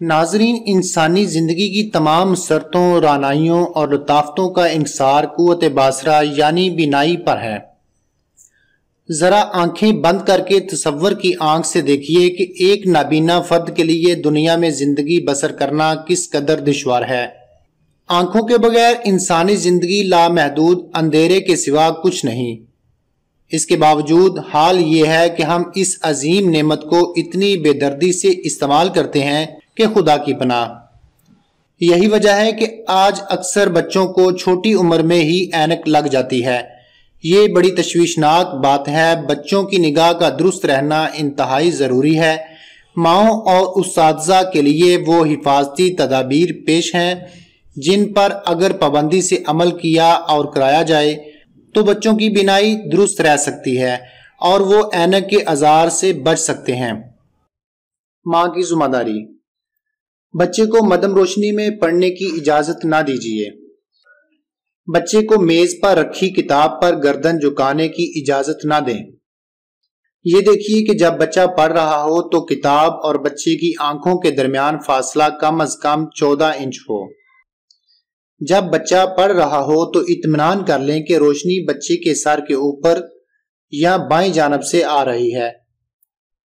ناظرین، انسانی زندگی کی تمام شرطوں، رعنائیوں اور لطافتوں کا انحصار قوت باصرہ یعنی بینائی پر ہے۔ ذرا آنکھیں بند کر کے تصور کی آنکھ سے دیکھیے کہ ایک نابینا فرد کے لیے دنیا میں زندگی بسر کرنا کس قدر دشوار ہے۔ آنکھوں کے بغیر انسانی زندگی لامحدود اندھیرے کے سوا کچھ نہیں۔ اس کے باوجود حال یہ ہے کہ ہم اس عظیم نعمت کو اتنی بے دردی سے استعمال کرتے ہیں کہ خدا کی پناہ۔ یہی وجہ ہے کہ آج اکثر بچوں کو چھوٹی عمر میں ہی اینک لگ جاتی ہے۔ یہ بڑی تشویشناک بات ہے۔ بچوں کی نگاہ کا درست رہنا انتہائی ضروری ہے۔ ماؤں اور اساتذہ کے لیے وہ حفاظتی تدابیر پیش ہیں جن پر اگر پابندی سے عمل کیا اور کرایا جائے تو بچوں کی بینائی درست رہ سکتی ہے اور وہ اینک کے آزار سے بچ سکتے ہیں۔ ماں کی ذمہ داری۔ بچے کو مدھم روشنی میں پڑھنے کی اجازت نہ دیجیے۔ بچے کو میز پر رکھی کتاب پر گردن جھکانے کی اجازت نہ دیں۔ یہ دیکھیے کہ جب بچہ پڑھ رہا ہو تو کتاب اور بچے کی آنکھوں کے درمیان فاصلہ کم از کم 14 انچ ہو۔ جب بچہ پڑھ رہا ہو تو اطمینان کر لیں کہ روشنی بچے کے سر کے اوپر یا بائیں جانب سے آ رہی ہے۔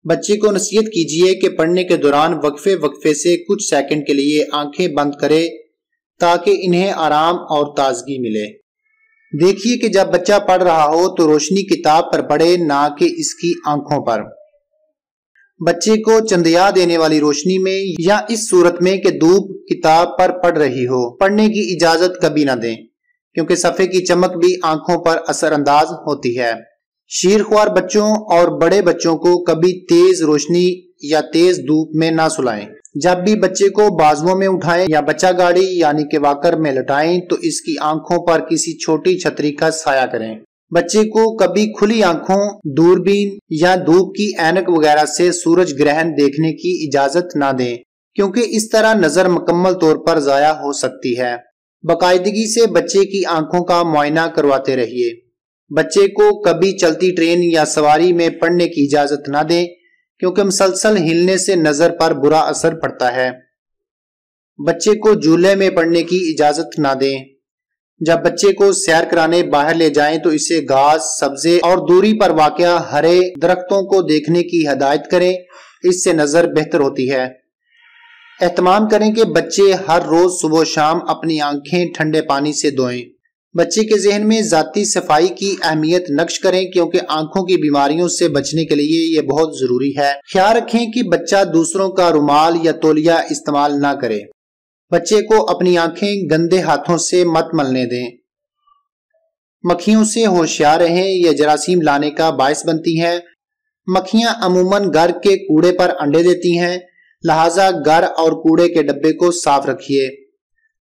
بچے کو نصیحت کیجیے کہ پڑھنے کے دوران وقفے سے کچھ سیکنڈ کے لیے آنکھیں بند کرے تاکہ انہیں آرام اور تازگی ملے۔ دیکھیے کہ جب بچہ پڑھ رہا ہو تو روشنی کتاب پر پڑے نہ کہ اس کی آنکھوں پر۔ بچے کو چندیا دینے والی روشنی میں یا اس صورت میں کہ دھوپ کتاب پر پڑ رہی ہو پڑھنے کی اجازت کبھی نہ دیں، کیونکہ صفحے کی چمک بھی آنکھوں پر اثر انداز ہوتی ہے۔ شیرخوار بچوں اور بڑے بچوں کو کبھی تیز روشنی یا تیز دھوپ میں نہ سلائیں۔ جب بھی بچے کو بازوؤں میں اٹھائیں یا بچہ گاڑی یعنی کہ واکر میں لٹائیں تو اس کی آنکھوں پر کسی چھوٹی چھتری کا سایہ کریں۔ بچے کو کبھی کھلی آنکھوں، دوربین یا دھوپ کی اینک وغیرہ سے سورج گرہن دیکھنے کی اجازت نہ دیں، کیونکہ اس طرح نظر مکمل طور پر ضائع ہو سکتی ہے۔ باقاعدگی سے بچے کی آنکھوں کا معائنہ کرواتے رہیے۔ بچے کو کبھی چلتی ٹرین یا سواری میں پڑھنے کی اجازت نہ دیں، کیونکہ مسلسل ہلنے سے نظر پر برا اثر پڑتا ہے۔ بچے کو جھولے میں پڑھنے کی اجازت نہ دیں۔ جب بچے کو سیر کرانے باہر لے جائیں تو اسے گھاس، سبزے اور دوری پر واقع ہرے درختوں کو دیکھنے کی ہدایت کریں، اس سے نظر بہتر ہوتی ہے۔ اہتمام کریں کہ بچے ہر روز صبح و شام اپنی آنکھیں ٹھنڈے پانی سے دھوئیں۔ بچے کے ذہن میں ذاتی صفائی کی اہمیت نقش کریں، کیونکہ آنکھوں کی بیماریوں سے بچنے کے لیے یہ بہت ضروری ہے۔ خیال رکھیں کہ بچہ دوسروں کا رومال یا تولیہ استعمال نہ کرے۔ بچے کو اپنی آنکھیں گندے ہاتھوں سے مت ملنے دیں۔ مکھیوں سے ہوشیار رہیں، یہ جراثیم لانے کا باعث بنتی ہیں۔ مکھیاں عموماً گھر کے کوڑے پر انڈے دیتی ہیں، لہٰذا گھر اور کوڑے کے ڈبے کو صاف رکھیے۔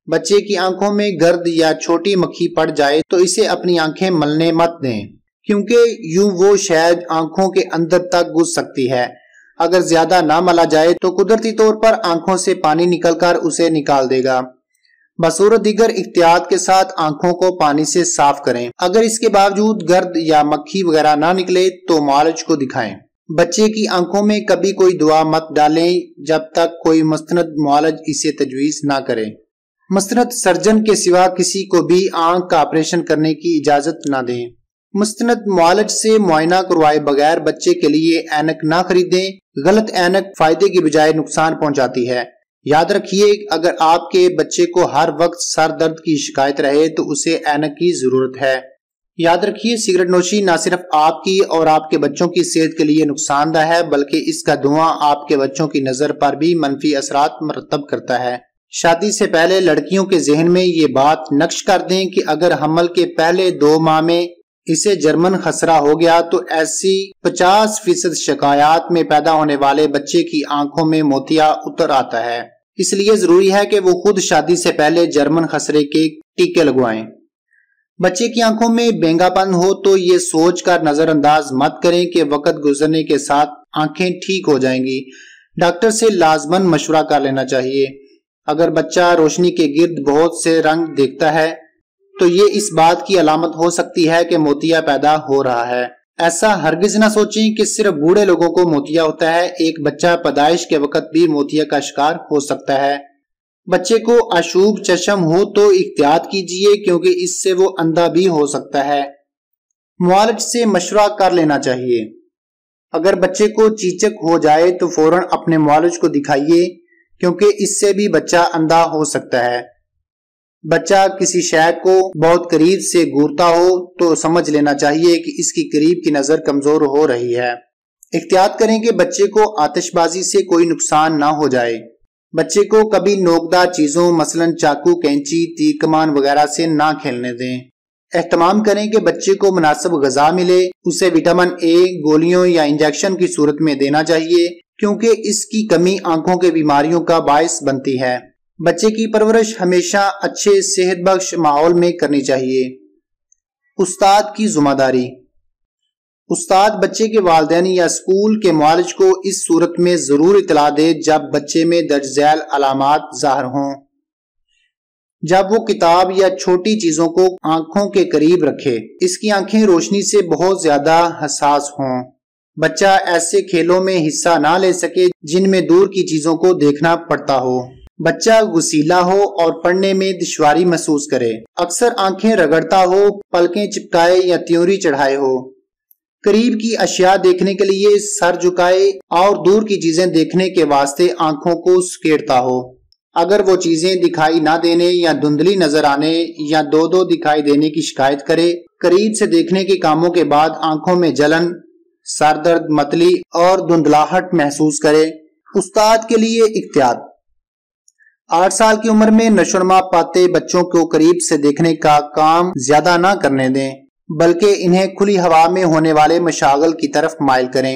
بچے کی آنکھوں میں گرد یا چھوٹی مکھی پڑ جائے تو اسے اپنی آنکھیں ملنے مت دیں، کیونکہ یوں وہ شاید آنکھوں کے اندر تک گھس سکتی ہے۔ اگر زیادہ نہ ملا جائے تو قدرتی طور پر آنکھوں سے پانی نکل کر اسے نکال دے گا۔ بصورت دیگر احتیاط کے ساتھ آنکھوں کو پانی سے صاف کریں۔ اگر اس کے باوجود گرد یا مکھی وغیرہ نہ نکلے تو معالج کو دکھائیں۔ بچے کی آنکھوں میں کبھی کوئی دوا مت ڈالیں جب تک کوئی مستند معالج اسے تجویز نہ کرے۔ مستند سرجن کے سوا کسی کو بھی آنکھ کا آپریشن کرنے کی اجازت نہ دیں۔ مستند معالج سے معائنہ کروائے بغیر بچے کے لیے اینک نہ خریدیں۔ غلط اینک فائدے کی بجائے نقصان پہنچاتی ہے۔ یاد رکھیے اگر آپ کے بچے کو ہر وقت سر درد کی شکایت رہے تو اسے اینک کی ضرورت ہے۔ یاد رکھیے سگریٹ نوشی نہ صرف آپ کی اور آپ کے بچوں کی صحت کے لیے نقصان دہ ہے، بلکہ اس کا دھواں آپ کے بچوں کی نظر پر بھی منفی اثرات مرتب کرتا ہے۔ شادی سے پہلے لڑکیوں کے ذہن میں یہ بات نقش کر دیں کہ اگر حمل کے پہلے 2 ماہ میں اسے جرمن خسرہ ہو گیا تو ایسی 50% شکایات میں پیدا ہونے والے بچے کی آنکھوں میں موتیا اتر آتا ہے۔ اس لیے ضروری ہے کہ وہ خود شادی سے پہلے جرمن خسرے کے ٹیکے لگوائیں۔ بچے کی آنکھوں میں بینگا پن ہو تو یہ سوچ کر نظر انداز مت کریں کہ وقت گزرنے کے ساتھ آنکھیں ٹھیک ہو جائیں گی۔ ڈاکٹر سے لازماً مشورہ کر لینا چاہیے۔ اگر بچہ روشنی کے گرد بہت سے رنگ دیکھتا ہے تو یہ اس بات کی علامت ہو سکتی ہے کہ موتیا پیدا ہو رہا ہے۔ ایسا ہرگز نہ سوچیں کہ صرف بوڑھے لوگوں کو موتیا ہوتا ہے۔ ایک بچہ پیدائش کے وقت بھی موتیا کا شکار ہو سکتا ہے۔ بچے کو آشوب چشم ہو تو احتیاط کیجیے کیونکہ اس سے وہ اندھا بھی ہو سکتا ہے۔ معالج سے مشورہ کر لینا چاہیے۔ اگر بچے کو چیچک ہو جائے تو فوراً اپنے معالج کو دکھائیے کیونکہ اس سے بھی بچہ اندھا ہو سکتا ہے۔ بچہ کسی شے کو بہت قریب سے گورتا ہو تو سمجھ لینا چاہیے کہ اس کی قریب کی نظر کمزور ہو رہی ہے۔ احتیاط کریں کہ بچے کو آتش بازی سے کوئی نقصان نہ ہو جائے۔ بچے کو کبھی نوکدار چیزوں مثلاً چاقو، کینچی، تیر کمان وغیرہ سے نہ کھیلنے دیں۔ اہتمام کریں کہ بچے کو مناسب غذا ملے۔ اسے وٹامن اے گولیوں یا انجیکشن کی صورت میں دینا چاہیے کیونکہ اس کی کمی آنکھوں کے بیماریوں کا باعث بنتی ہے۔ بچے کی پرورش ہمیشہ اچھے صحت بخش ماحول میں کرنی چاہیے۔ استاد کی ذمہ داری۔ استاد بچے کے والدین یا اسکول کے معالج کو اس صورت میں ضرور اطلاع دے جب بچے میں درج ذیل علامات ظاہر ہوں۔ جب وہ کتاب یا چھوٹی چیزوں کو آنکھوں کے قریب رکھے، اس کی آنکھیں روشنی سے بہت زیادہ حساس ہوں۔ بچہ ایسے کھیلوں میں حصہ نہ لے سکے جن میں دور کی چیزوں کو دیکھنا پڑتا ہو۔ بچہ غصیلا ہو اور پڑھنے میں دشواری محسوس کرے، اکثر آنکھیں رگڑتا ہو، پلکیں چپکائے یا تیوری چڑھائے ہو، قریب کی اشیاء دیکھنے کے لیے سر جھکائے اور دور کی چیزیں دیکھنے کے واسطے آنکھوں کو سکیڑتا ہو۔ اگر وہ چیزیں دکھائی نہ دینے یا دھندلی نظر آنے یا دو دکھائی دینے کی شکایت کرے، قریب سے دیکھنے کے کاموں کے بعد آنکھوں میں جلن، سر درد، متلی اور دھندلاہٹ محسوس کرے۔ استاد کے لیے احتیاط۔ 8 سال کی عمر میں نشوونما پاتے بچوں کو قریب سے دیکھنے کا کام زیادہ نہ کرنے دیں، بلکہ انہیں کھلی ہوا میں ہونے والے مشاغل کی طرف مائل کریں۔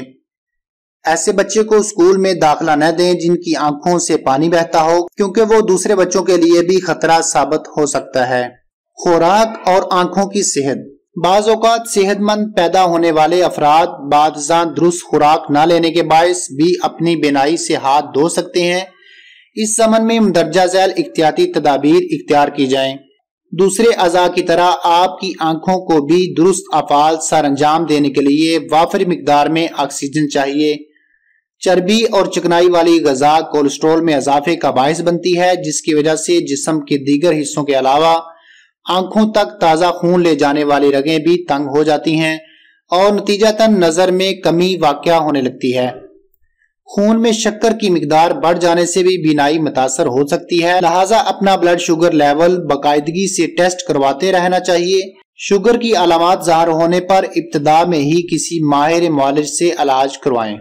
ایسے بچے کو اسکول میں داخلہ نہ دیں جن کی آنکھوں سے پانی بہتا ہو کیونکہ وہ دوسرے بچوں کے لیے بھی خطرہ ثابت ہو سکتا ہے۔ خوراک اور آنکھوں کی صحت۔ بعض اوقات صحت مند پیدا ہونے والے افراد بعد ازاں درست خوراک نہ لینے کے باعث بھی اپنی بینائی سے ہاتھ دھو سکتے ہیں۔ اس ضمن میں مندرجہ ذیل احتیاطی تدابیر اختیار کی جائیں۔ دوسرے اعضاء کی طرح آپ کی آنکھوں کو بھی درست افعال سر انجام دینے کے لیے وافر مقدار میں آکسیجن چاہیے۔ چربی اور چکنائی والی غذا کولیسٹرول میں اضافے کا باعث بنتی ہے جس کی وجہ سے جسم کے دیگر حصوں کے علاوہ آنکھوں تک تازہ خون لے جانے والی رگیں بھی تنگ ہو جاتی ہیں اور نتیجتاً نظر میں کمی واقع ہونے لگتی ہے۔ خون میں شکر کی مقدار بڑھ جانے سے بھی بینائی متاثر ہو سکتی ہے، لہٰذا اپنا بلڈ شوگر لیول باقاعدگی سے ٹیسٹ کرواتے رہنا چاہیے۔ شوگر کی علامات ظاہر ہونے پر ابتدا میں ہی کسی ماہر معالج سے علاج کروائیں۔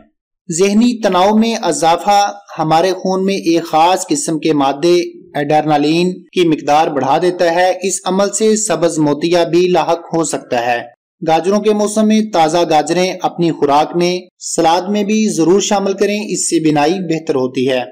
ذہنی تناؤ میں اضافہ ہمارے خون میں ایک خاص قسم کے مادے ایڈرنالین کی مقدار بڑھا دیتا ہے۔ اس عمل سے سبز موتیا بھی لاحق ہو سکتا ہے۔ گاجروں کے موسم میں تازہ گاجریں اپنی خوراک میں، سلاد میں بھی ضرور شامل کریں، اس سے بینائی بہتر ہوتی ہے۔